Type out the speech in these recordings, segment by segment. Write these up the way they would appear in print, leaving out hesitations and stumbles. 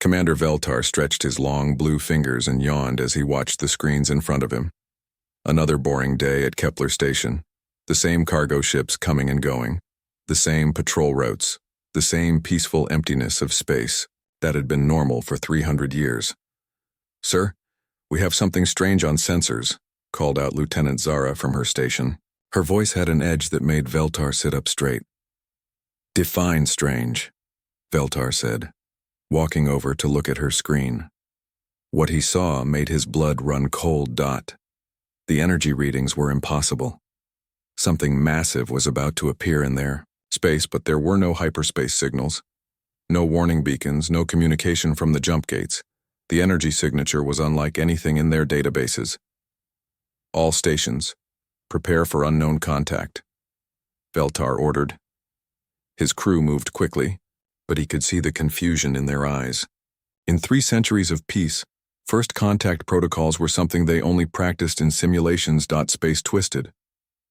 Commander Veltar stretched his long blue fingers and yawned as he watched the screens in front of him. Another boring day at Kepler Station. The same cargo ships coming and going. The same patrol routes. The same peaceful emptiness of space that had been normal for 300 years. "Sir, we have something strange on sensors," called out Lieutenant Zara from her station. Her voice had an edge that made Veltar sit up straight. "Define strange," Veltar said, walking over to look at her screen. What he saw made his blood run cold. The energy readings were impossible. Something massive was about to appear in their space, but there were no hyperspace signals. No warning beacons, no communication from the jump gates. The energy signature was unlike anything in their databases. "All stations, prepare for unknown contact," Veltar ordered. His crew moved quickly, but he could see the confusion in their eyes. In 3 centuries of peace, first contact protocols were something they only practiced in simulations. Space twisted.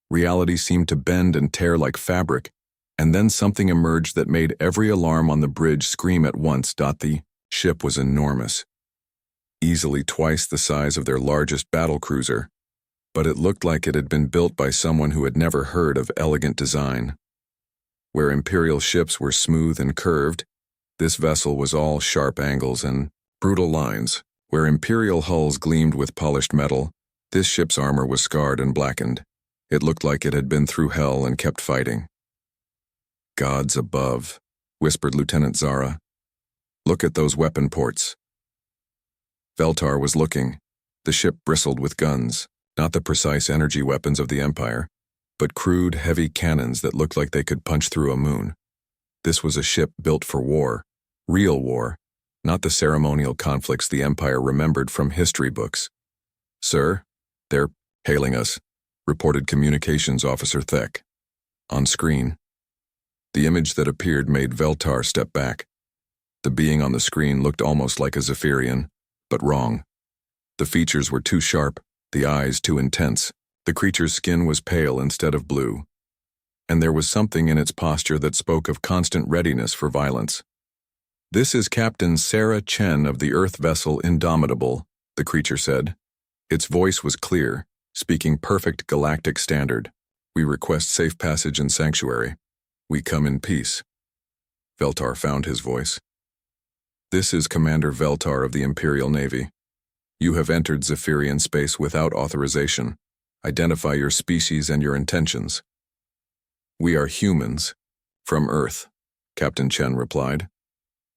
Reality seemed to bend and tear like fabric, and then something emerged that made every alarm on the bridge scream at once. The ship was enormous, easily twice the size of their largest battlecruiser, but it looked like it had been built by someone who had never heard of elegant design. Where Imperial ships were smooth and curved, this vessel was all sharp angles and brutal lines. Where Imperial hulls gleamed with polished metal, this ship's armor was scarred and blackened. It looked like it had been through hell and kept fighting. "Gods above," whispered Lieutenant Zara. "Look at those weapon ports." Veltar was looking. The ship bristled with guns, not the precise energy weapons of the Empire, but crude, heavy cannons that looked like they could punch through a moon. This was a ship built for war, real war, not the ceremonial conflicts the Empire remembered from history books. "Sir, they're hailing us," reported Communications Officer Thek. On screen, the image that appeared made Veltar step back. The being on the screen looked almost like a Zephyrian, but wrong. The features were too sharp, the eyes too intense. The creature's skin was pale instead of blue, and there was something in its posture that spoke of constant readiness for violence. "This is Captain Sarah Chen of the Earth vessel Indomitable," the creature said. Its voice was clear, speaking perfect galactic standard. "We request safe passage and sanctuary. We come in peace." Veltar found his voice. "This is Commander Veltar of the Imperial Navy. You have entered Zephyrian space without authorization. Identify your species and your intentions." "We are humans, from Earth," Captain Chen replied.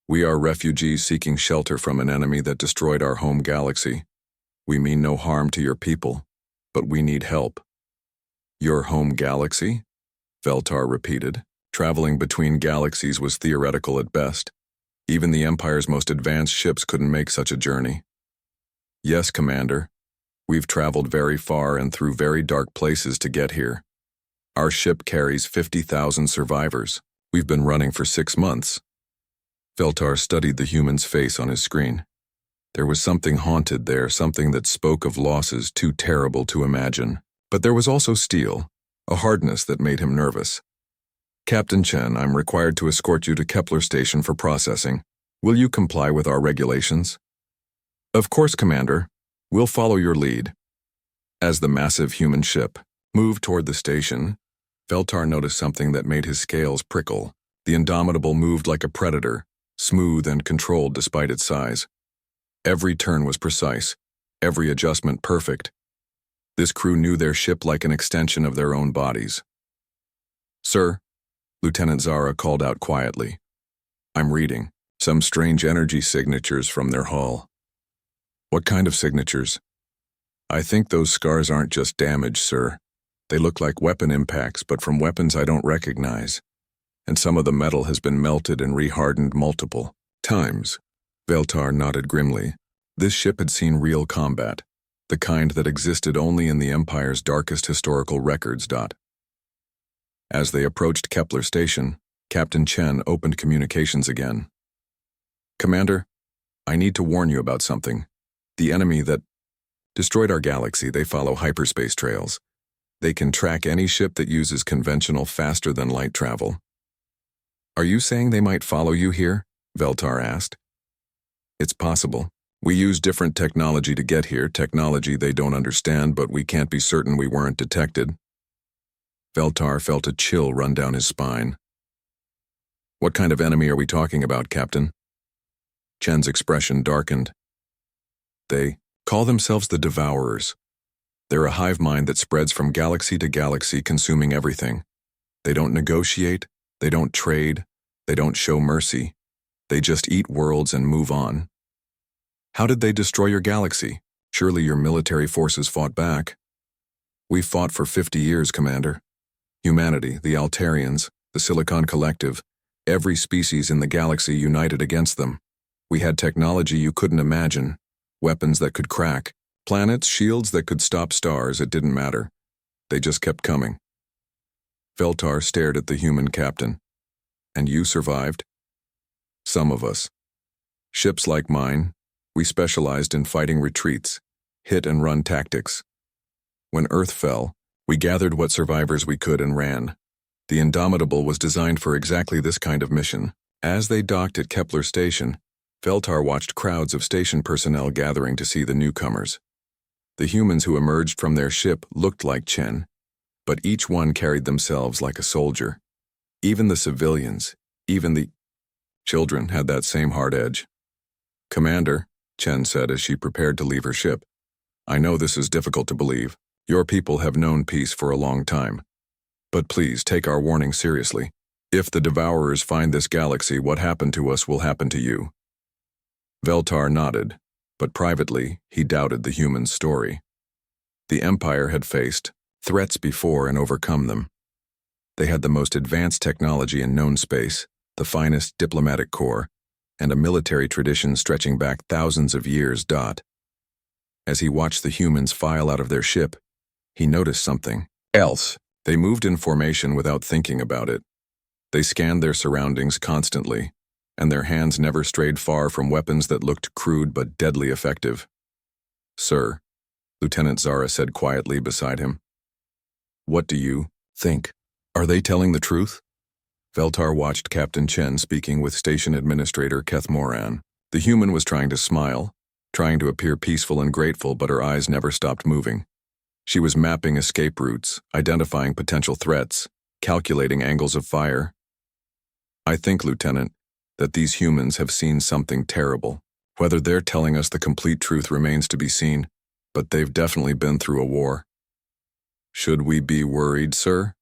"We are refugees seeking shelter from an enemy that destroyed our home galaxy. We mean no harm to your people, but we need help." "Your home galaxy?" Veltar repeated. Traveling between galaxies was theoretical at best. Even the Empire's most advanced ships couldn't make such a journey. "Yes, Commander. We've traveled very far and through very dark places to get here. Our ship carries 50,000 survivors. We've been running for 6 months." Veltar studied the human's face on his screen. There was something haunted there, something that spoke of losses too terrible to imagine. But there was also steel, a hardness that made him nervous. "Captain Chen, I'm required to escort you to Kepler Station for processing. Will you comply with our regulations?" "Of course, Commander. We'll follow your lead." As the massive human ship moved toward the station, Veltar noticed something that made his scales prickle. The Indomitable moved like a predator, smooth and controlled despite its size. Every turn was precise, every adjustment perfect. This crew knew their ship like an extension of their own bodies. "Sir," Lieutenant Zara called out quietly. "I'm reading some strange energy signatures from their hull." "What kind of signatures?" "I think those scars aren't just damage, sir. They look like weapon impacts, but from weapons I don't recognize. And some of the metal has been melted and rehardened multiple times." Veltar nodded grimly. This ship had seen real combat, the kind that existed only in the Empire's darkest historical records. As they approached Kepler Station, Captain Chen opened communications again. "Commander, I need to warn you about something. The enemy that destroyed our galaxy, they follow hyperspace trails. They can track any ship that uses conventional faster-than-light travel." "Are you saying they might follow you here?" Veltar asked. It's possible. We use different technology to get here, technology they don't understand, but we can't be certain we weren't detected. Veltar felt a chill run down his spine. What kind of enemy are we talking about, Captain? Chen's expression darkened. They call themselves the Devourers. They're a hive mind that spreads from galaxy to galaxy, consuming everything. They don't negotiate, they don't trade, they don't show mercy. They just eat worlds and move on. How did they destroy your galaxy? Surely your military forces fought back. We fought for 50 years, Commander. Humanity, the Altarians, the Silicon Collective, every species in the galaxy united against them. We had technology you couldn't imagine, weapons that could crack, planets, shields that could stop stars. It didn't matter. They just kept coming. Veltar stared at the human captain. And you survived? Some of us. Ships like mine, we specialized in fighting retreats, hit-and-run tactics. When Earth fell, we gathered what survivors we could and ran. The Indomitable was designed for exactly this kind of mission. As they docked at Kepler Station, Veltar watched crowds of station personnel gathering to see the newcomers. The humans who emerged from their ship looked like Chen, but each one carried themselves like a soldier. Even the civilians, even the children had that same hard edge. Commander, Chen said as she prepared to leave her ship, I know this is difficult to believe. Your people have known peace for a long time. But please take our warning seriously. If the Devourers find this galaxy, what happened to us will happen to you. Veltar nodded, but privately he doubted the human's story. The Empire had faced threats before and overcome them. They had the most advanced technology in known space, the finest diplomatic corps, and a military tradition stretching back thousands of years. As he watched the humans file out of their ship, he noticed something else. They moved in formation without thinking about it. They scanned their surroundings constantly, and their hands never strayed far from weapons that looked crude but deadly effective. Sir, Lieutenant Zara said quietly beside him. What do you think? Are they telling the truth? Veltar watched Captain Chen speaking with Station Administrator Keth Moran. The human was trying to smile, trying to appear peaceful and grateful, but her eyes never stopped moving. She was mapping escape routes, identifying potential threats, calculating angles of fire. I think, Lieutenant, that these humans have seen something terrible. Whether they're telling us the complete truth remains to be seen, but they've definitely been through a war. Should we be worried, sir?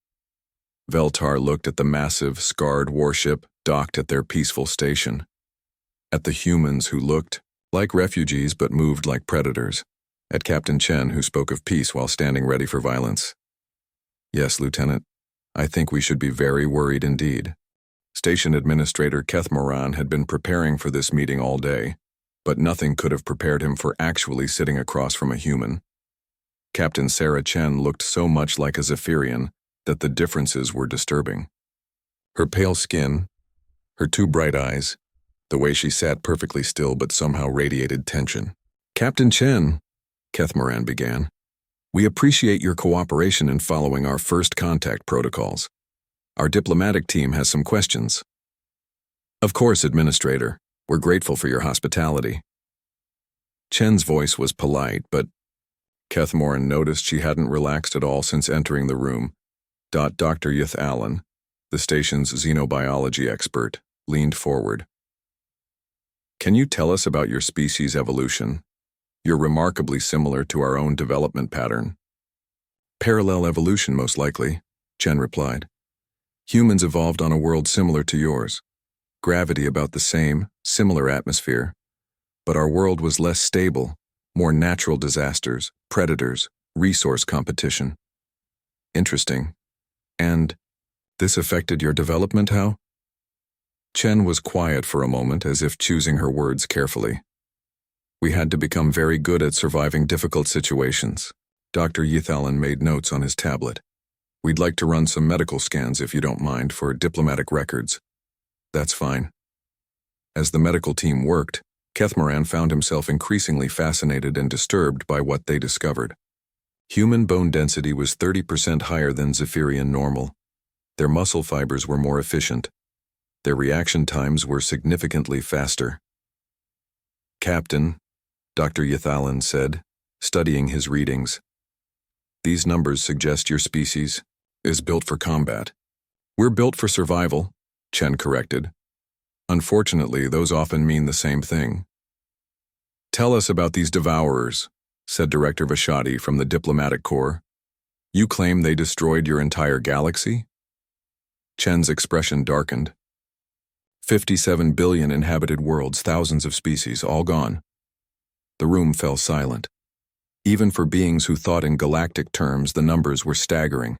Veltar looked at the massive, scarred warship docked at their peaceful station. At the humans who looked like refugees but moved like predators. At Captain Chen, who spoke of peace while standing ready for violence. Yes, Lieutenant, I think we should be very worried indeed. Station Administrator Keth Moran had been preparing for this meeting all day, but nothing could have prepared him for actually sitting across from a human. Captain Sarah Chen looked so much like a Zephyrian that the differences were disturbing. Her pale skin, her two bright eyes, the way she sat perfectly still but somehow radiated tension. Captain Chen, Keth Moran began, we appreciate your cooperation in following our first contact protocols. Our diplomatic team has some questions. Of course, Administrator, we're grateful for your hospitality. Chen's voice was polite, but Keth Moran noticed she hadn't relaxed at all since entering the room. Dr. Yith Allen, the station's xenobiology expert, leaned forward. Can you tell us about your species' evolution? You're remarkably similar to our own development pattern. Parallel evolution, most likely, Chen replied. Humans evolved on a world similar to yours. Gravity about the same, similar atmosphere. But our world was less stable, more natural disasters, predators, resource competition. Interesting. And this affected your development, how? Chen was quiet for a moment, as if choosing her words carefully. We had to become very good at surviving difficult situations. Dr. Yithalin made notes on his tablet. We'd like to run some medical scans, if you don't mind, for diplomatic records. That's fine. As the medical team worked, Keth Moran found himself increasingly fascinated and disturbed by what they discovered. Human bone density was 30% higher than Zephyrian normal. Their muscle fibers were more efficient. Their reaction times were significantly faster. Captain, Dr. Yathalan said, studying his readings. These numbers suggest your species is built for combat. We're built for survival, Chen corrected. Unfortunately, those often mean the same thing. Tell us about these devourers, said Director Vashati from the Diplomatic Corps. You claim they destroyed your entire galaxy? Chen's expression darkened. 57 billion inhabited worlds, thousands of species, all gone. The room fell silent. Even for beings who thought in galactic terms, the numbers were staggering.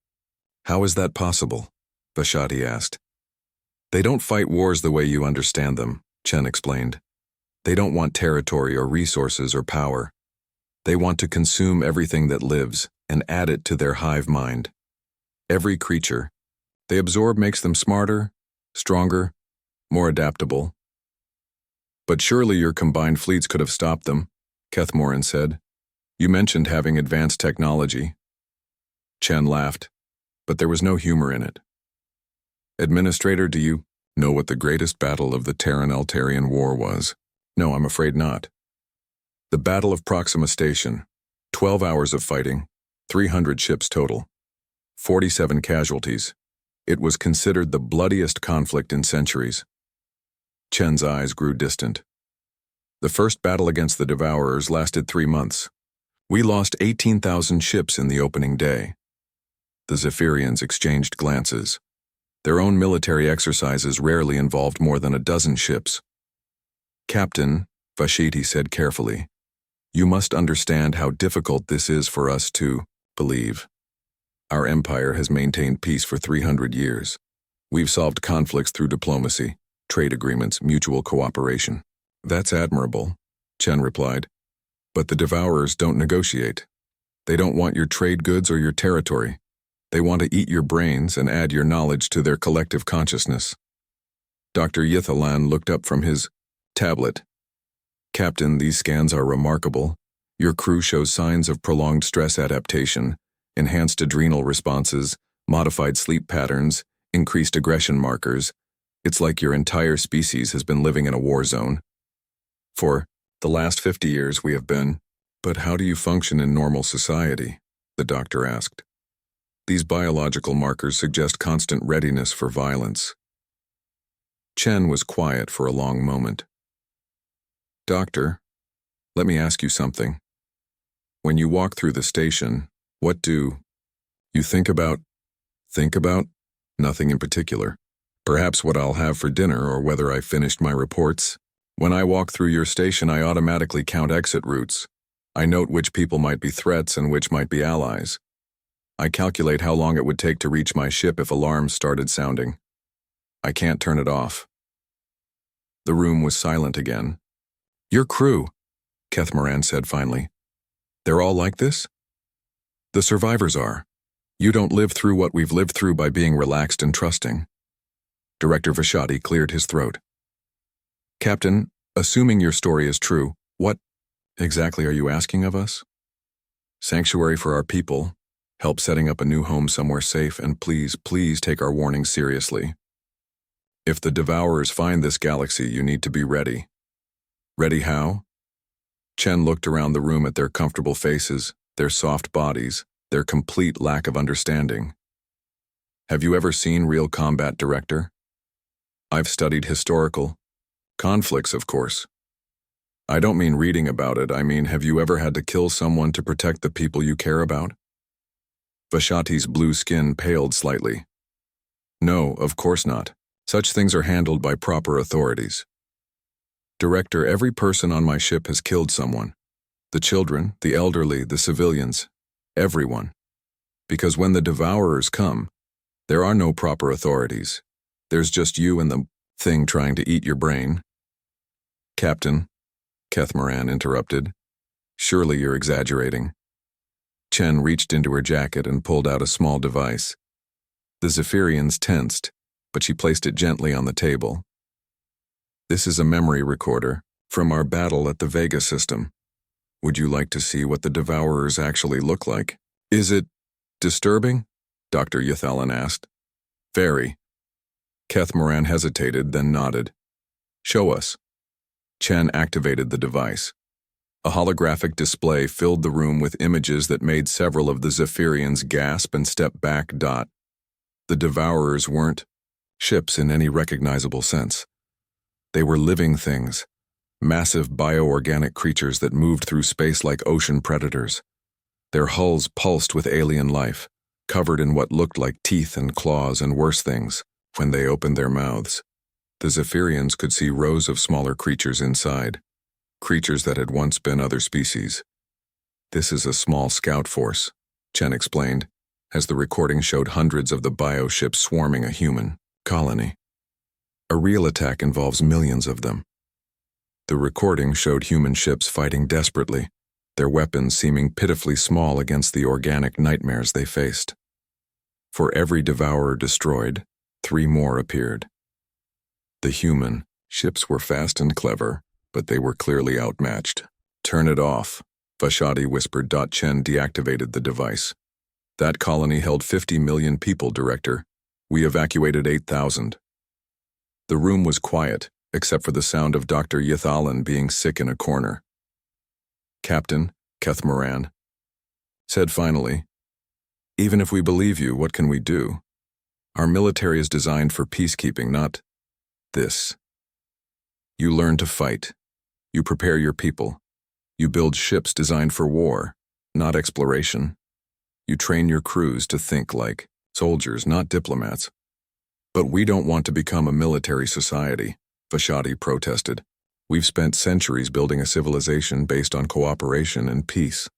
How is that possible? Vashati asked. They don't fight wars the way you understand them, Chen explained. They don't want territory or resources or power. They want to consume everything that lives and add it to their hive mind. Every creature they absorb makes them smarter, stronger, more adaptable. But surely your combined fleets could have stopped them, Kethmoran said. You mentioned having advanced technology. Chen laughed, but there was no humor in it. Administrator, do you know what the greatest battle of the Terran-Eltarian War was? No, I'm afraid not. The Battle of Proxima Station. 12 hours of fighting, 300 ships total, 47 casualties. It was considered the bloodiest conflict in centuries. Chen's eyes grew distant. The first battle against the Devourers lasted 3 months. We lost 18,000 ships in the opening day. The Zephyrians exchanged glances. Their own military exercises rarely involved more than a dozen ships. Captain, Vashiti said carefully, you must understand how difficult this is for us to believe. Our empire has maintained peace for 300 years. We've solved conflicts through diplomacy, trade agreements, mutual cooperation. That's admirable, Chen replied. But the Devourers don't negotiate. They don't want your trade goods or your territory. They want to eat your brains and add your knowledge to their collective consciousness. Dr. Yithalan looked up from his tablet. Captain, these scans are remarkable. Your crew shows signs of prolonged stress adaptation, enhanced adrenal responses, modified sleep patterns, increased aggression markers. It's like your entire species has been living in a war zone. For the last 50 years we have been. But how do you function in normal society? The doctor asked. These biological markers suggest constant readiness for violence. Chen was quiet for a long moment. Doctor, let me ask you something. When you walk through the station, what do you think about? Think about? Nothing in particular. Perhaps what I'll have for dinner or whether I finished my reports. When I walk through your station, I automatically count exit routes. I note which people might be threats and which might be allies. I calculate how long it would take to reach my ship if alarms started sounding. I can't turn it off. The room was silent again. Your crew, Kethmoran said finally. They're all like this? The survivors are. You don't live through what we've lived through by being relaxed and trusting. Director Vashati cleared his throat. Captain, assuming your story is true, what exactly are you asking of us? Sanctuary for our people, help setting up a new home somewhere safe, and please, please take our warning seriously. If the Devourers find this galaxy, you need to be ready. Ready how? Chen looked around the room at their comfortable faces, their soft bodies, their complete lack of understanding. Have you ever seen real combat, Director? I've studied historical conflicts, of course. I don't mean reading about it, I mean, have you ever had to kill someone to protect the people you care about? Vashati's blue skin paled slightly. No, of course not. Such things are handled by proper authorities. Director, every person on my ship has killed someone. The children, the elderly, the civilians, everyone. Because when the Devourers come, there are no proper authorities. There's just you and the thing trying to eat your brain. Captain, Kethmoran interrupted. Surely you're exaggerating. Chen reached into her jacket and pulled out a small device. The Zephyrians tensed, but she placed it gently on the table. This is a memory recorder from our battle at the Vega system. Would you like to see what the Devourers actually look like? Is it disturbing? Dr. Yathalan asked. Very. Kethmoran hesitated, then nodded. Show us. Chen activated the device. A holographic display filled the room with images that made several of the Zephyrians gasp and step back. The Devourers weren't ships in any recognizable sense. They were living things, massive bioorganic creatures that moved through space like ocean predators. Their hulls pulsed with alien life, covered in what looked like teeth and claws and worse things. When they opened their mouths, the Zephyrians could see rows of smaller creatures inside, creatures that had once been other species. "This is a small scout force," Chen explained, as the recording showed hundreds of the bioships swarming a human colony. "A real attack involves millions of them." The recording showed human ships fighting desperately, their weapons seeming pitifully small against the organic nightmares they faced. For every devourer destroyed, 3 more appeared. The human ships were fast and clever, but they were clearly outmatched. "Turn it off," Vashadi whispered. Chen deactivated the device. "That colony held 50 million people, Director. We evacuated 8,000. The room was quiet, except for the sound of Dr. Yithalan being sick in a corner. "Captain," Keth Moran said finally, "even if we believe you, what can we do? Our military is designed for peacekeeping, not this. You learn to fight. You prepare your people. You build ships designed for war, not exploration. You train your crews to think like soldiers, not diplomats." "But we don't want to become a military society," Vashadi protested. "We've spent centuries building a civilization based on cooperation and peace."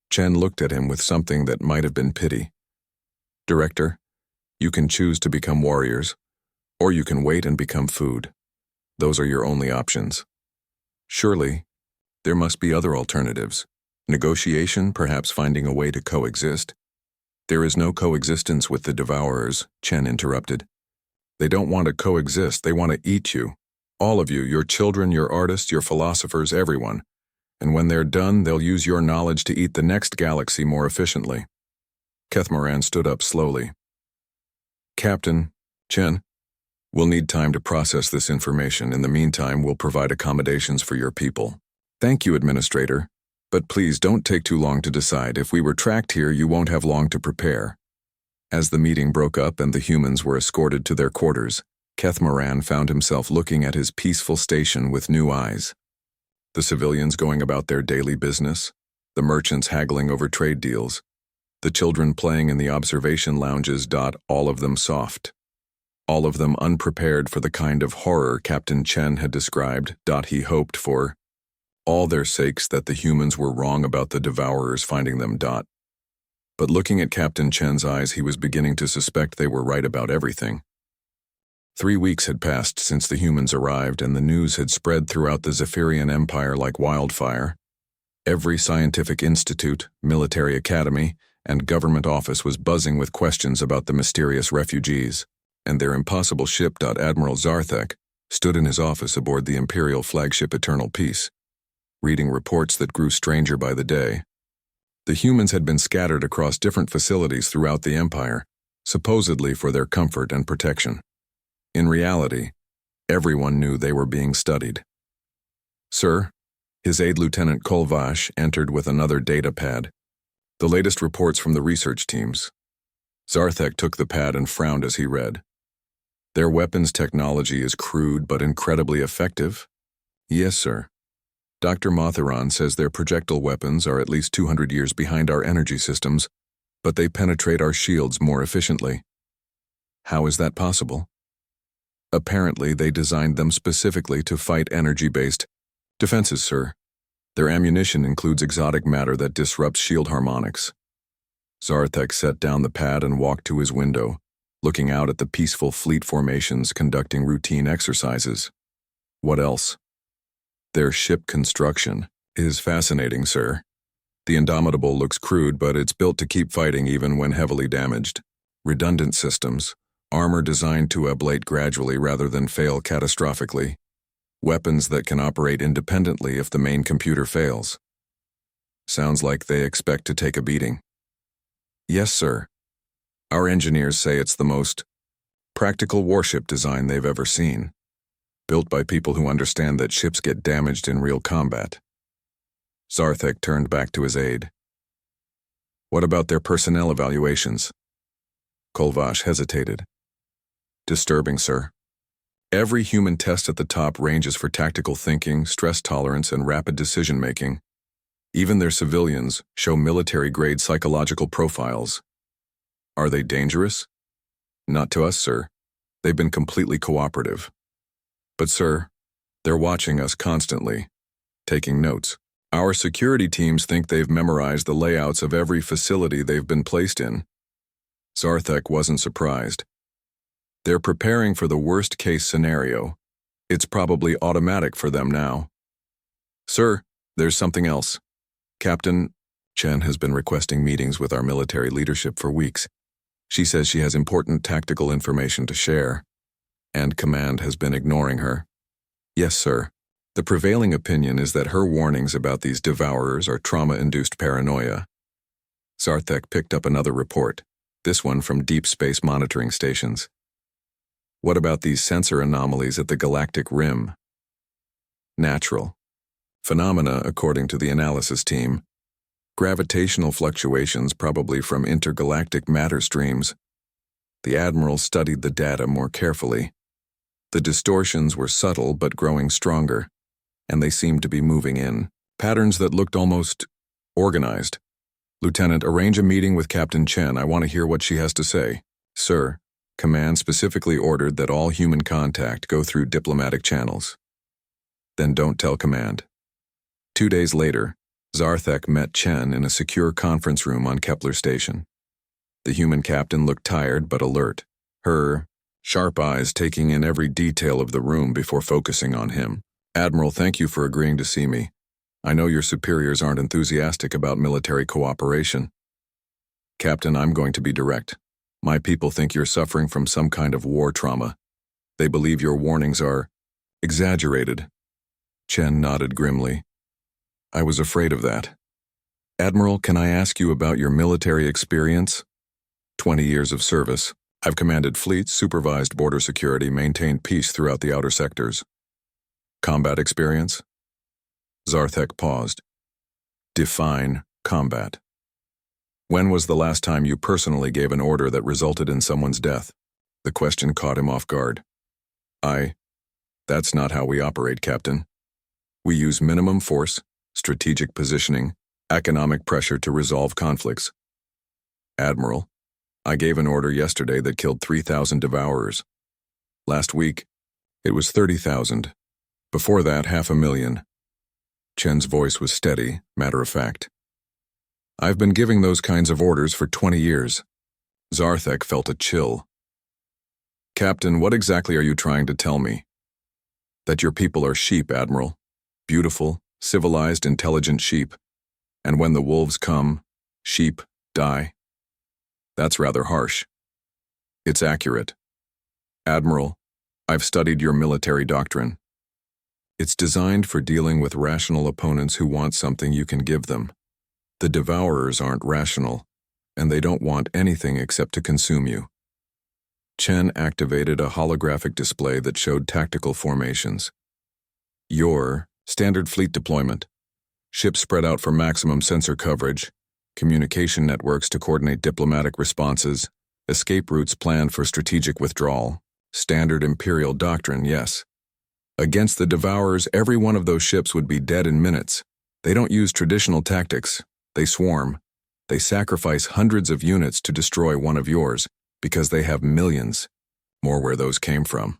Chen looked at him with something that might have been pity. "Director, you can choose to become warriors, or you can wait and become food. Those are your only options. Surely, there must be other alternatives. Negotiation, perhaps finding a way to coexist." "There is no coexistence with the Devourers," Chen interrupted. "They don't want to coexist, they want to eat you. All of you, your children, your artists, your philosophers, everyone. And when they're done, they'll use your knowledge to eat the next galaxy more efficiently." Keth Moran stood up slowly. "Captain, Chen, we'll need time to process this information. In the meantime, we'll provide accommodations for your people." "Thank you, Administrator. But please don't take too long to decide. If we were tracked here, you won't have long to prepare." As the meeting broke up and the humans were escorted to their quarters, Keth Moran found himself looking at his peaceful station with new eyes. The civilians going about their daily business, the merchants haggling over trade deals, the children playing in the observation lounges. All of them soft. All of them unprepared for the kind of horror Captain Chen had described. He hoped for. All their sakes that the humans were wrong about the Devourers finding them. But looking at Captain Chen's eyes, he was beginning to suspect they were right about everything. 3 weeks had passed since the humans arrived, and the news had spread throughout the Zephyrian Empire like wildfire. Every scientific institute, military academy, and government office was buzzing with questions about the mysterious refugees, and their impossible ship. Admiral Zarthek stood in his office aboard the Imperial flagship Eternal Peace, reading reports that grew stranger by the day. The humans had been scattered across different facilities throughout the Empire, supposedly for their comfort and protection. In reality, everyone knew they were being studied. "Sir," his aide Lieutenant Kolvash entered with another data pad. "The latest reports from the research teams." Zarthek took the pad and frowned as he read. "Their weapons technology is crude but incredibly effective." "Yes, sir. Dr. Matharan says their projectile weapons are at least 200 years behind our energy systems, but they penetrate our shields more efficiently." "How is that possible?" "Apparently, they designed them specifically to fight energy-based defenses, sir. Their ammunition includes exotic matter that disrupts shield harmonics." Zarthek set down the pad and walked to his window, looking out at the peaceful fleet formations conducting routine exercises. "What else?" "Their ship construction is fascinating, sir. The Indomitable looks crude, but it's built to keep fighting even when heavily damaged. Redundant systems, armor designed to ablate gradually rather than fail catastrophically. Weapons that can operate independently if the main computer fails." "Sounds like they expect to take a beating." "Yes, sir. Our engineers say it's the most practical warship design they've ever seen. built by people who understand that ships get damaged in real combat. Zarthek turned back to his aide. What about their personnel evaluations? Kolvash hesitated. Disturbing, sir. Every human test at the top ranges for tactical thinking, stress tolerance, and rapid decision-making. Even their civilians show military-grade psychological profiles. Are they dangerous? Not to us, sir. They've been completely cooperative. But, sir, they're watching us constantly, taking notes. Our security teams think they've memorized the layouts of every facility they've been placed in. Zarthek wasn't surprised. They're preparing for the worst-case scenario. It's probably automatic for them now. Sir, there's something else. Captain Chen has been requesting meetings with our military leadership for weeks. She says she has important tactical information to share, and command has been ignoring her. Yes, sir. The prevailing opinion is that her warnings about these devourers are trauma-induced paranoia. Zarthek picked up another report, this one from deep space monitoring stations. What about these sensor anomalies at the Galactic Rim? Natural. Phenomena, according to the analysis team. Gravitational fluctuations probably from intergalactic matter streams. The Admiral studied the data more carefully. The distortions were subtle but growing stronger, and they seemed to be moving in patterns that looked almost organized. Lieutenant, arrange a meeting with Captain Chen. I want to hear what she has to say. Sir, command specifically ordered that all human contact go through diplomatic channels. Then don't tell command. 2 days later, Zarthek met Chen in a secure conference room on Kepler Station. The human captain looked tired but alert, her sharp eyes taking in every detail of the room before focusing on him. Admiral, thank you for agreeing to see me. I know your superiors aren't enthusiastic about military cooperation. Captain, I'm going to be direct. My people think you're suffering from some kind of war trauma. They believe your warnings are exaggerated. Chen nodded grimly. I was afraid of that. Admiral, can I ask you about your military experience? 20 years of service. I've commanded fleets, supervised border security, maintained peace throughout the outer sectors. Combat experience? Zarthek paused. Define combat. When was the last time you personally gave an order that resulted in someone's death? The question caught him off guard. That's not how we operate, Captain. We use minimum force, strategic positioning, economic pressure to resolve conflicts. Admiral, I gave an order yesterday that killed 3,000 devourers. Last week, it was 30,000. Before that, 500,000. Chen's voice was steady, matter-of-fact. I've been giving those kinds of orders for 20 years. Zarthek felt a chill. Captain, what exactly are you trying to tell me? That your people are sheep, Admiral. Beautiful, civilized, intelligent sheep. And when the wolves come, sheep die. That's rather harsh. It's accurate. Admiral, I've studied your military doctrine. It's designed for dealing with rational opponents who want something you can give them. The devourers aren't rational, and they don't want anything except to consume you. Chen activated a holographic display that showed tactical formations. Your standard fleet deployment. Ships spread out for maximum sensor coverage, communication networks to coordinate diplomatic responses, escape routes planned for strategic withdrawal. Standard Imperial doctrine, yes. Against the devourers, every one of those ships would be dead in minutes. They don't use traditional tactics. They swarm. They sacrifice hundreds of units to destroy one of yours, because they have millions, more where those came from.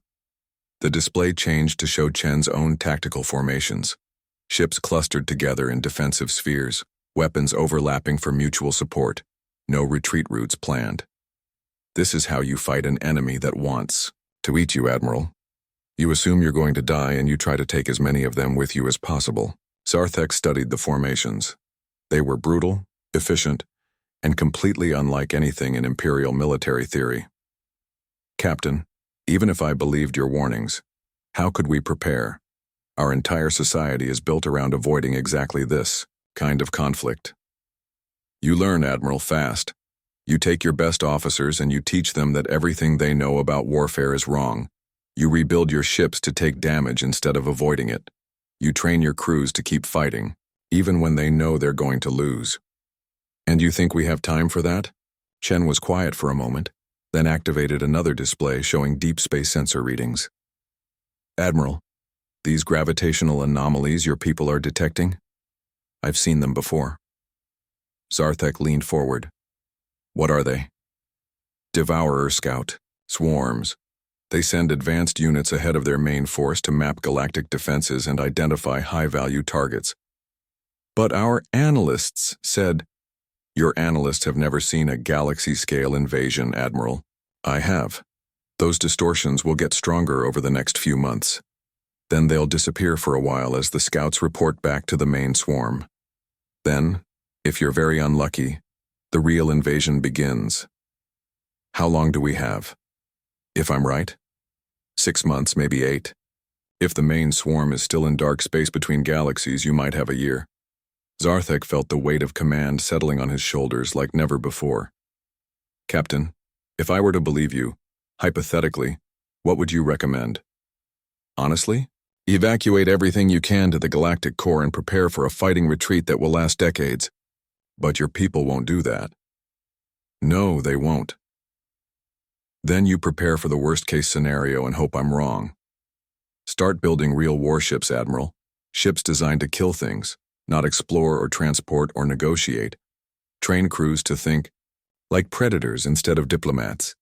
The display changed to show Chen's own tactical formations. Ships clustered together in defensive spheres, weapons overlapping for mutual support, no retreat routes planned. This is how you fight an enemy that wants to eat you, Admiral. You assume you're going to die and you try to take as many of them with you as possible. Zarthek studied the formations. They were brutal, efficient, and completely unlike anything in Imperial military theory. Captain, even if I believed your warnings, how could we prepare? Our entire society is built around avoiding exactly this kind of conflict. You learn, Admiral, fast. You take your best officers and you teach them that everything they know about warfare is wrong. You rebuild your ships to take damage instead of avoiding it. You train your crews to keep fighting, even when they know they're going to lose. And you think we have time for that? Chen was quiet for a moment, then activated another display showing deep space sensor readings. Admiral, these gravitational anomalies your people are detecting? I've seen them before. Zarthek leaned forward. What are they? Devourer Scout, swarms. They send advanced units ahead of their main force to map galactic defenses and identify high-value targets. But our analysts said, Your analysts have never seen a galaxy-scale invasion, Admiral. I have. Those distortions will get stronger over the next few months. Then they'll disappear for a while as the scouts report back to the main swarm. Then, if you're very unlucky, the real invasion begins. How long do we have? If I'm right? 6 months, maybe 8. If the main swarm is still in dark space between galaxies, you might have a year. Zarthek felt the weight of command settling on his shoulders like never before. Captain, if I were to believe you, hypothetically, what would you recommend? Honestly? Evacuate everything you can to the galactic core and prepare for a fighting retreat that will last decades. But your people won't do that. No, they won't. Then you prepare for the worst-case scenario and hope I'm wrong. Start building real warships, Admiral. Ships designed to kill things, not explore or transport or negotiate. Train crews to think like predators instead of diplomats.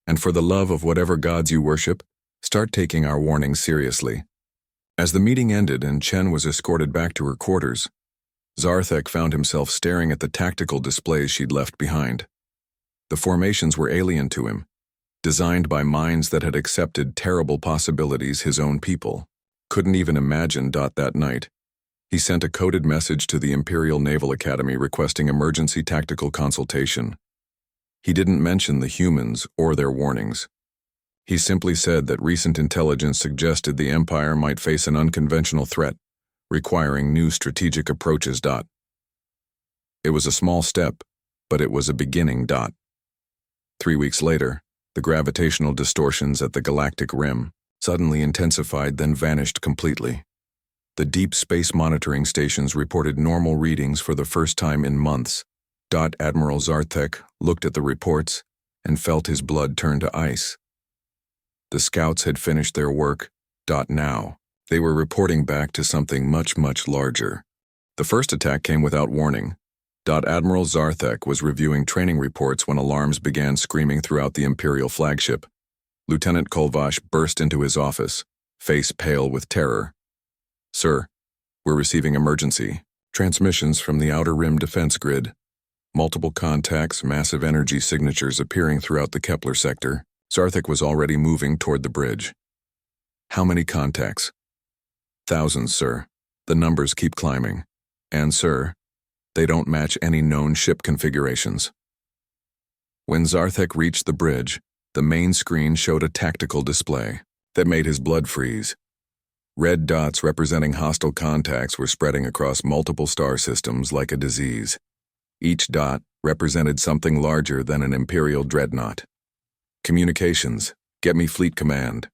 And for the love of whatever gods you worship, start taking our warnings seriously. As the meeting ended and Chen was escorted back to her quarters, Zarthek found himself staring at the tactical displays she'd left behind. The formations were alien to him, designed by minds that had accepted terrible possibilities his own people couldn't even imagine. That night, he sent a coded message to the Imperial Naval Academy requesting emergency tactical consultation. He didn't mention the humans or their warnings. He simply said that recent intelligence suggested the Empire might face an unconventional threat, requiring new strategic approaches. It was a small step, but it was a beginning. 3 weeks later, the gravitational distortions at the galactic rim suddenly intensified, then vanished completely. The deep space monitoring stations reported normal readings for the first time in months. Admiral Zarthek looked at the reports and felt his blood turn to ice. The scouts had finished their work. Now, they were reporting back to something much, much larger. The first attack came without warning. Admiral Zarthek was reviewing training reports when alarms began screaming throughout the Imperial flagship. Lieutenant Kolvash burst into his office, face pale with terror. Sir, we're receiving emergency transmissions from the Outer Rim defense grid. Multiple contacts, massive energy signatures appearing throughout the Kepler sector. Zarthek was already moving toward the bridge. How many contacts? Thousands, sir. The numbers keep climbing. And, sir, they don't match any known ship configurations. When Zarthek reached the bridge, the main screen showed a tactical display that made his blood freeze. Red dots representing hostile contacts were spreading across multiple star systems like a disease. Each dot represented something larger than an Imperial dreadnought. Communications, get me fleet command,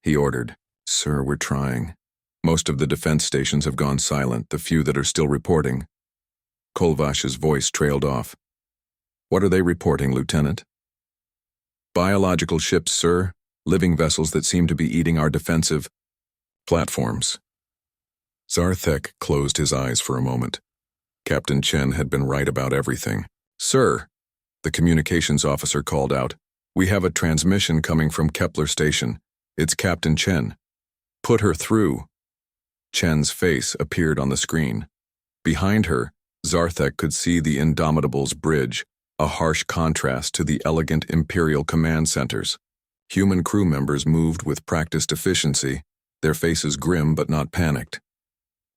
he ordered. Sir, we're trying. Most of the defense stations have gone silent, the few that are still reporting. Kolvash's voice trailed off. What are they reporting, Lieutenant? Biological ships, sir. Living vessels that seem to be eating our defensive platforms. Zarthek closed his eyes for a moment. Captain Chen had been right about everything. Sir, the communications officer called out. We have a transmission coming from Kepler Station. It's Captain Chen. Put her through. Chen's face appeared on the screen. Behind her, Zarthek could see the Indomitable's bridge, a harsh contrast to the elegant Imperial command centers. Human crew members moved with practiced efficiency, their faces grim but not panicked.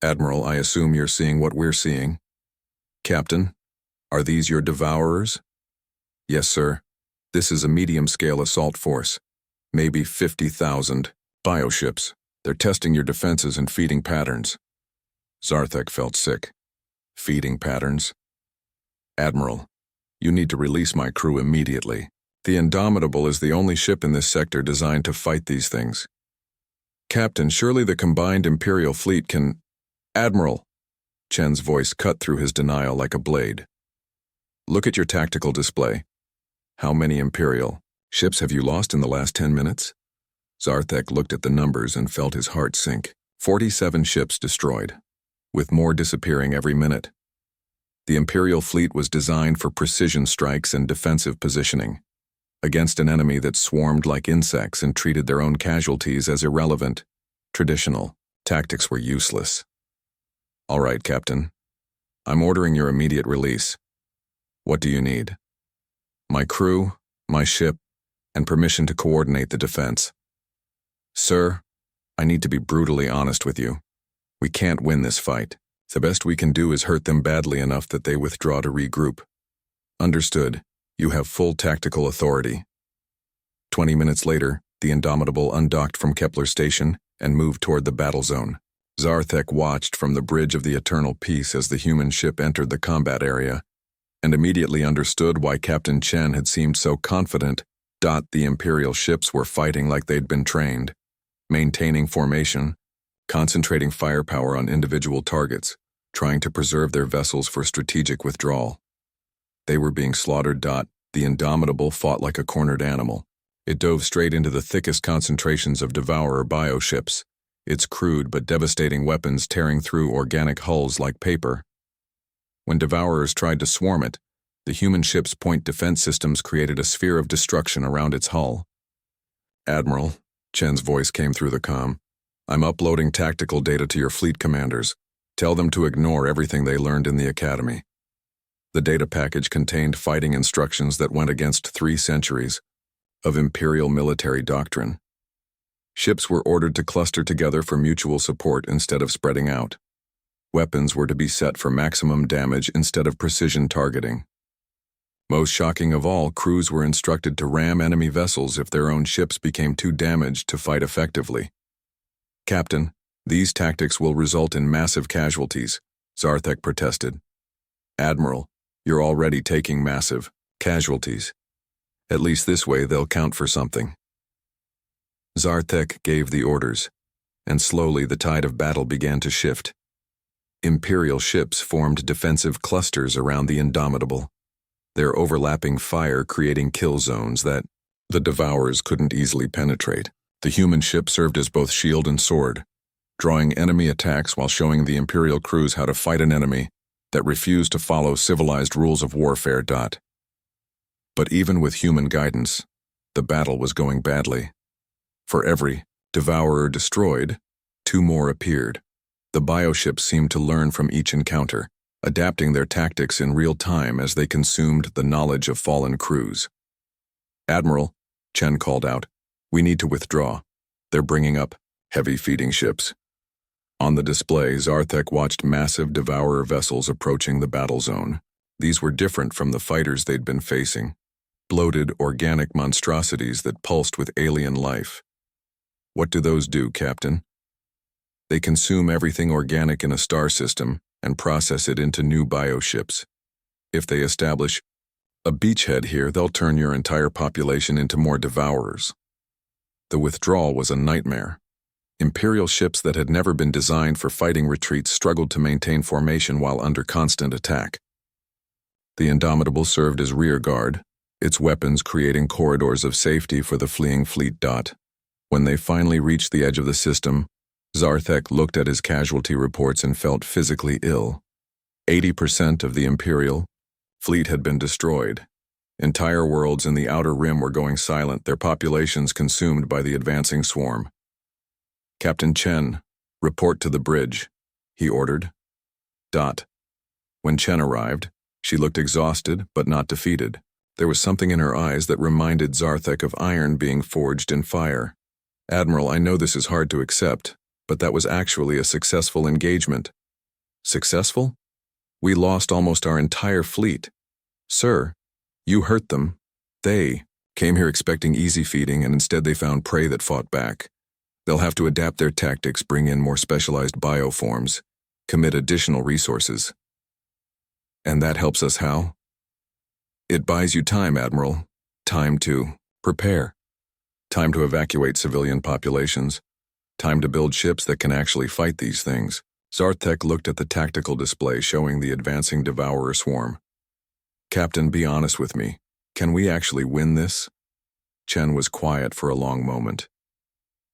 Admiral, I assume you're seeing what we're seeing. Captain, are these your devourers? Yes, sir. This is a medium-scale assault force. Maybe 50,000 bioships. They're testing your defenses and feeding patterns. Zarthek felt sick. Feeding patterns? Admiral, you need to release my crew immediately. The Indomitable is the only ship in this sector designed to fight these things. Captain, surely the combined Imperial fleet can— Admiral! Chen's voice cut through his denial like a blade. Look at your tactical display. How many Imperial ships have you lost in the last 10 minutes? Zarthek looked at the numbers and felt his heart sink. 47 ships destroyed, with more disappearing every minute. The Imperial fleet was designed for precision strikes and defensive positioning, against an enemy that swarmed like insects and treated their own casualties as irrelevant. Traditional tactics were useless. All right, Captain. I'm ordering your immediate release. What do you need? My crew, my ship, and permission to coordinate the defense. Sir, I need to be brutally honest with you. We can't win this fight. The best we can do is hurt them badly enough that they withdraw to regroup. Understood. You have full tactical authority. 20 minutes later, the Indomitable undocked from Kepler Station and moved toward the battle zone. Zarthek watched from the bridge of the Eternal Peace as the human ship entered the combat area, and immediately understood why Captain Chen had seemed so confident. The Imperial ships were fighting like they'd been trained, maintaining formation, concentrating firepower on individual targets, trying to preserve their vessels for strategic withdrawal. They were being slaughtered. The Indomitable fought like a cornered animal. It dove straight into the thickest concentrations of Devourer bioships, its crude but devastating weapons tearing through organic hulls like paper. When Devourers tried to swarm it, the human ship's point defense systems created a sphere of destruction around its hull. Admiral, Chen's voice came through the comm. I'm uploading tactical data to your fleet commanders. Tell them to ignore everything they learned in the academy. The data package contained fighting instructions that went against 3 centuries of Imperial military doctrine. Ships were ordered to cluster together for mutual support instead of spreading out. Weapons were to be set for maximum damage instead of precision targeting. Most shocking of all, crews were instructed to ram enemy vessels if their own ships became too damaged to fight effectively. Captain, these tactics will result in massive casualties, Zarthek protested. Admiral, you're already taking massive casualties. At least this way they'll count for something. Zarthek gave the orders, and slowly the tide of battle began to shift. Imperial ships formed defensive clusters around the Indomitable, their overlapping fire creating kill zones that the Devourers couldn't easily penetrate. The human ship served as both shield and sword, drawing enemy attacks while showing the Imperial crews how to fight an enemy that refused to follow civilized rules of warfare. But even with human guidance, the battle was going badly. For every Devourer destroyed, 2 more appeared. The bioships seemed to learn from each encounter, adapting their tactics in real time as they consumed the knowledge of fallen crews. Admiral, Chen called out, we need to withdraw. They're bringing up heavy feeding ships. On the display, Zarthek watched massive Devourer vessels approaching the battle zone. These were different from the fighters they'd been facing, bloated organic monstrosities that pulsed with alien life. What do those do, Captain? They consume everything organic in a star system and process it into new bioships. If they establish a beachhead here, they'll turn your entire population into more Devourers. The withdrawal was a nightmare. Imperial ships that had never been designed for fighting retreats struggled to maintain formation while under constant attack. The Indomitable served as rear guard, its weapons creating corridors of safety for the fleeing fleet. When they finally reached the edge of the system, Zarthek looked at his casualty reports and felt physically ill. 80% of the Imperial fleet had been destroyed. Entire worlds in the outer rim were going silent, their populations consumed by the advancing swarm. Captain Chen, report to the bridge, he ordered. When Chen arrived, she looked exhausted but not defeated. There was something in her eyes that reminded Zarthek of iron being forged in fire. Admiral, I know this is hard to accept, but that was actually a successful engagement. Successful? We lost almost our entire fleet. Sir, you hurt them. They came here expecting easy feeding, and instead they found prey that fought back. They'll have to adapt their tactics, bring in more specialized bioforms, commit additional resources. And that helps us how? It buys you time, Admiral. Time to prepare. Time to evacuate civilian populations. Time to build ships that can actually fight these things. Zarthek looked at the tactical display showing the advancing Devourer swarm. Captain, be honest with me. Can we actually win this? Chen was quiet for a long moment.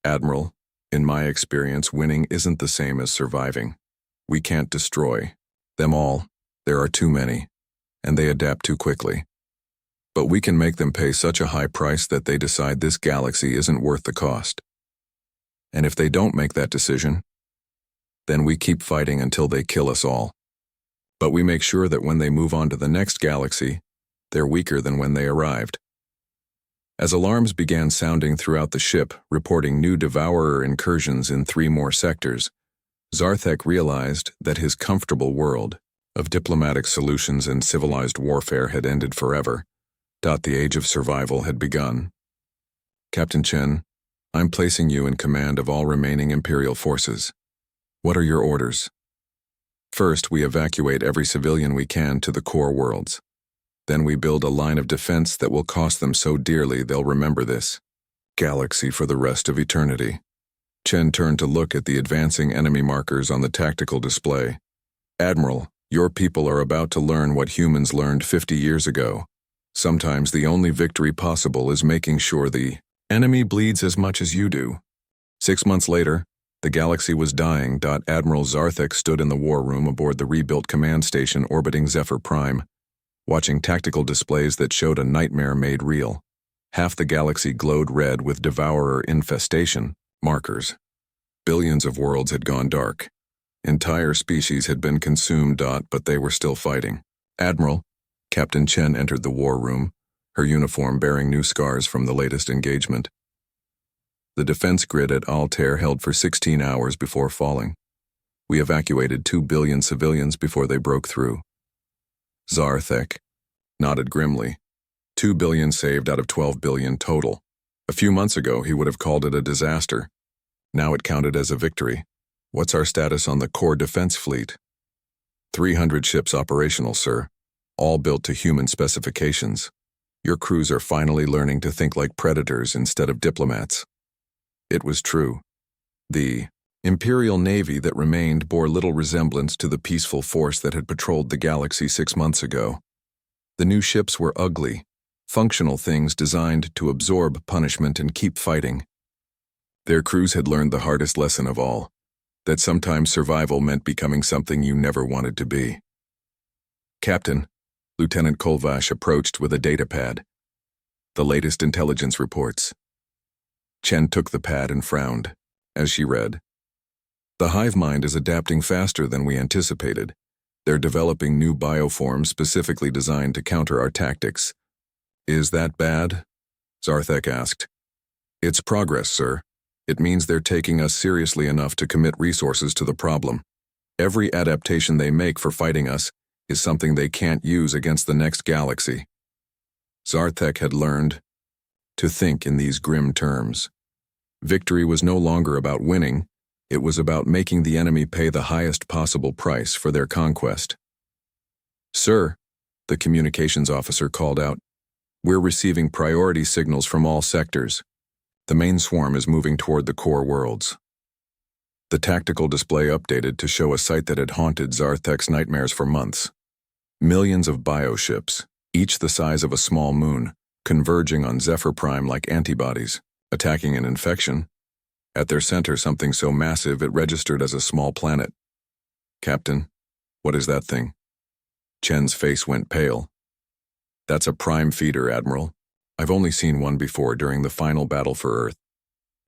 Admiral, in my experience, winning isn't the same as surviving. We can't destroy them all. There are too many, and they adapt too quickly. But we can make them pay such a high price that they decide this galaxy isn't worth the cost. And if they don't make that decision, then we keep fighting until they kill us all. But we make sure that when they move on to the next galaxy, they're weaker than when they arrived. As alarms began sounding throughout the ship, reporting new Devourer incursions in 3 more sectors, Zarthek realized that his comfortable world of diplomatic solutions and civilized warfare had ended forever. The age of survival had begun. Captain Chen, I'm placing you in command of all remaining Imperial forces. What are your orders? First, we evacuate every civilian we can to the core worlds. Then we build a line of defense that will cost them so dearly they'll remember this galaxy for the rest of eternity. Chen turned to look at the advancing enemy markers on the tactical display. Admiral, your people are about to learn what humans learned 50 years ago. Sometimes the only victory possible is making sure the enemy bleeds as much as you do. 6 months later, the galaxy was dying. Admiral Zarthek stood in the war room aboard the rebuilt command station orbiting Zephyr Prime, watching tactical displays that showed a nightmare made real. Half the galaxy glowed red with Devourer infestation markers. Billions of worlds had gone dark. Entire species had been consumed. But they were still fighting. Admiral, Captain Chen entered the war room, her uniform bearing new scars from the latest engagement. The defense grid at Altair held for 16 hours before falling. We evacuated 2 billion civilians before they broke through. Zarthek nodded grimly. 2 billion saved out of 12 billion total. A few months ago, he would have called it a disaster. Now it counted as a victory. What's our status on the core defense fleet? 300 ships operational, sir. All built to human specifications. Your crews are finally learning to think like predators instead of diplomats. It was true. The Imperial Navy that remained bore little resemblance to the peaceful force that had patrolled the galaxy 6 months ago. The new ships were ugly, functional things designed to absorb punishment and keep fighting. Their crews had learned the hardest lesson of all, that sometimes survival meant becoming something you never wanted to be. Captain, Lieutenant Kolvash approached with a data pad. The latest intelligence reports. Chen took the pad and frowned as she read. The hive mind is adapting faster than we anticipated. They're developing new bioforms specifically designed to counter our tactics. Is that bad? Zarthek asked. It's progress, sir. It means they're taking us seriously enough to commit resources to the problem. Every adaptation they make for fighting us is something they can't use against the next galaxy. Zarthek had learned to think in these grim terms. Victory was no longer about winning, it was about making the enemy pay the highest possible price for their conquest. Sir, the communications officer called out, we're receiving priority signals from all sectors. The main swarm is moving toward the core worlds. The tactical display updated to show a sight that had haunted Zarthek's nightmares for months. Millions of bioships, each the size of a small moon, converging on Zephyr Prime like antibodies, attacking an infection. At their center, something so massive it registered as a small planet. Captain, what is that thing? Chen's face went pale. That's a prime feeder, Admiral. I've only seen one before during the final battle for Earth.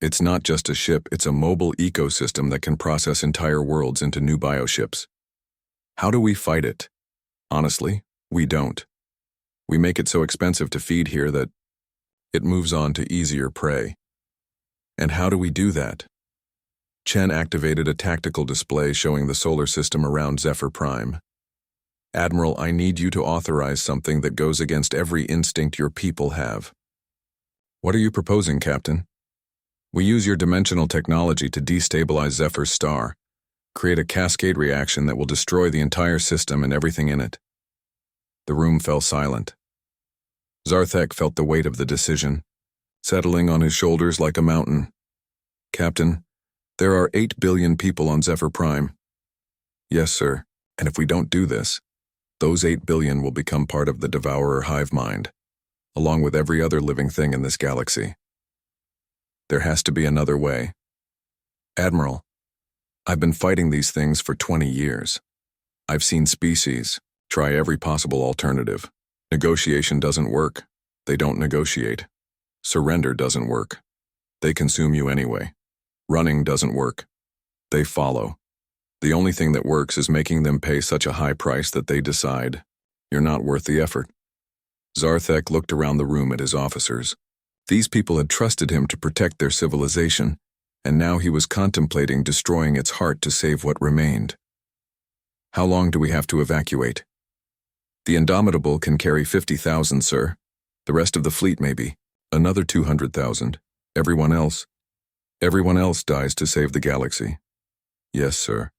It's not just a ship, it's a mobile ecosystem that can process entire worlds into new bioships. How do we fight it? Honestly, we don't. We make it so expensive to feed here that it moves on to easier prey. And how do we do that? Chen activated a tactical display showing the solar system around Zephyr Prime. Admiral, I need you to authorize something that goes against every instinct your people have. What are you proposing, Captain? We use your dimensional technology to destabilize Zephyr's star, create a cascade reaction that will destroy the entire system and everything in it. The room fell silent. Zarthek felt the weight of the decision, settling on his shoulders like a mountain. Captain, there are 8 billion people on Zephyr Prime. Yes, sir, and if we don't do this, those 8 billion will become part of the Devourer hive mind, along with every other living thing in this galaxy. There has to be another way. Admiral, I've been fighting these things for 20 years. I've seen species try every possible alternative. Negotiation doesn't work. They don't negotiate. Surrender doesn't work. They consume you anyway. Running doesn't work. They follow. The only thing that works is making them pay such a high price that they decide you're not worth the effort. Zarthek looked around the room at his officers. These people had trusted him to protect their civilization, and now he was contemplating destroying its heart to save what remained. How long do we have to evacuate? The Indomitable can carry 50,000, sir. The rest of the fleet maybe. Another 200,000. Everyone else dies to save the galaxy. Yes, sir.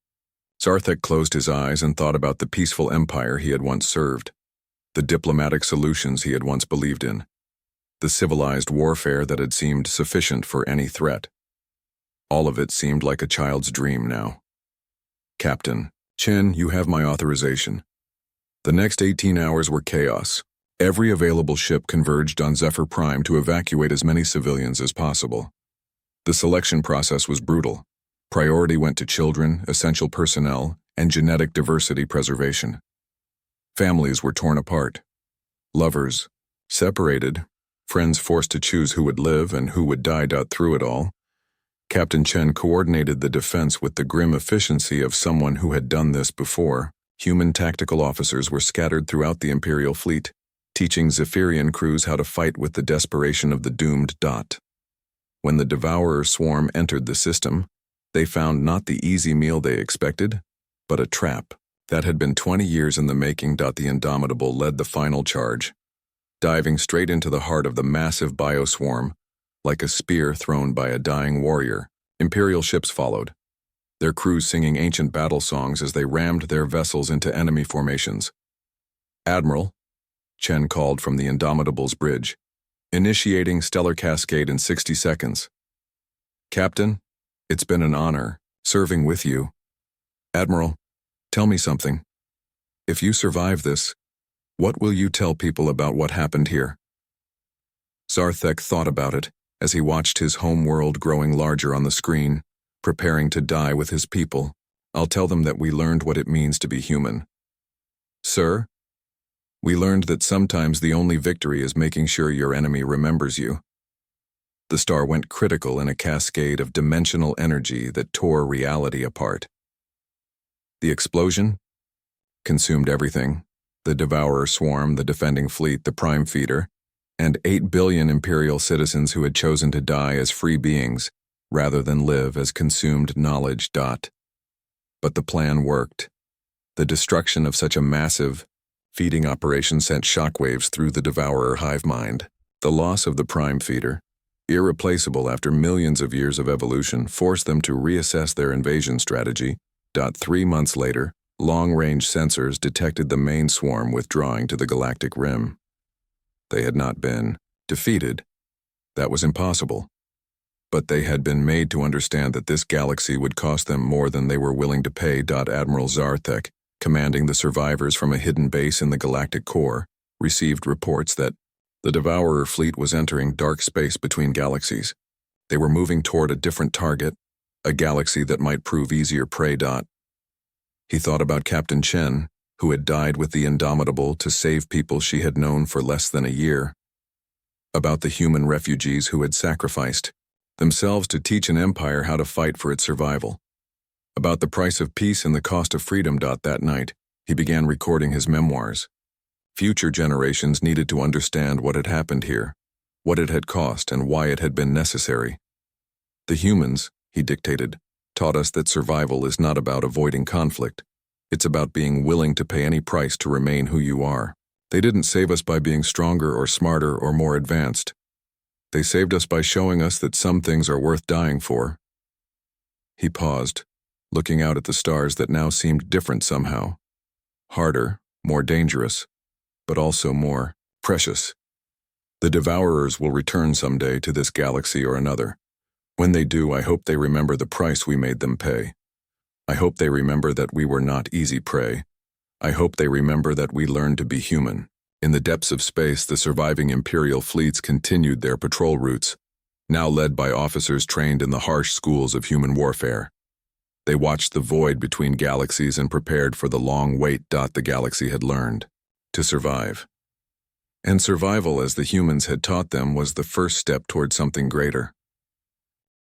Zarthek closed his eyes and thought about the peaceful empire he had once served, the diplomatic solutions he had once believed in, the civilized warfare that had seemed sufficient for any threat. All of it seemed like a child's dream now. Captain Chen, you have my authorization. The next 18 hours were chaos. Every available ship converged on Zephyr Prime to evacuate as many civilians as possible. The selection process was brutal. Priority went to children, essential personnel, and genetic diversity preservation. Families were torn apart. Lovers separated, friends forced to choose who would live and who would die. Through it all, Captain Chen coordinated the defense with the grim efficiency of someone who had done this before. Human tactical officers were scattered throughout the Imperial fleet, teaching Zephyrian crews how to fight with the desperation of the doomed. When the Devourer swarm entered the system, they found not the easy meal they expected, but a trap that had been 20 years in the making. The Indomitable led the final charge, diving straight into the heart of the massive bioswarm, like a spear thrown by a dying warrior. Imperial ships followed, their crews singing ancient battle songs as they rammed their vessels into enemy formations. Admiral, Chen called from the Indomitable's bridge, initiating stellar cascade in 60 seconds. Captain, it's been an honor serving with you. Admiral, tell me something. If you survive this, what will you tell people about what happened here? Zarthek thought about it as he watched his home world growing larger on the screen, preparing to die with his people. I'll tell them that we learned what it means to be human. Sir, we learned that sometimes the only victory is making sure your enemy remembers you. The star went critical in a cascade of dimensional energy that tore reality apart. The explosion consumed everything: the Devourer swarm, the defending fleet, the prime feeder, and 8 billion Imperial citizens who had chosen to die as free beings rather than live as consumed knowledge. But the plan worked. The destruction of such a massive feeding operation sent shockwaves through the Devourer hive mind. The loss of the prime feeder, irreplaceable after millions of years of evolution, forced them to reassess their invasion strategy. 3 months later, long-range sensors detected the main swarm withdrawing to the galactic rim. They had not been defeated. That was impossible. But they had been made to understand that this galaxy would cost them more than they were willing to pay. Admiral Zarthek, commanding the survivors from a hidden base in the galactic core, received reports that the Devourer fleet was entering dark space between galaxies. They were moving toward a different target, a galaxy that might prove easier prey. He thought about Captain Chen, who had died with the Indomitable to save people she had known for less than a year. About the human refugees who had sacrificed themselves to teach an empire how to fight for its survival. About the price of peace and the cost of freedom. That night, he began recording his memoirs. Future generations needed to understand what had happened here, what it had cost, and why it had been necessary. The humans, he dictated, taught us that survival is not about avoiding conflict. It's about being willing to pay any price to remain who you are. They didn't save us by being stronger or smarter or more advanced. They saved us by showing us that some things are worth dying for. He paused, looking out at the stars that now seemed different somehow. Harder, more dangerous, but also more precious. The Devourers will return someday to this galaxy or another. When they do, I hope they remember the price we made them pay. I hope they remember that we were not easy prey. I hope they remember that we learned to be human. In the depths of space, the surviving Imperial fleets continued their patrol routes, now led by officers trained in the harsh schools of human warfare. They watched the void between galaxies and prepared for the long wait. The galaxy had learned to survive. And survival, as the humans had taught them, was the first step toward something greater.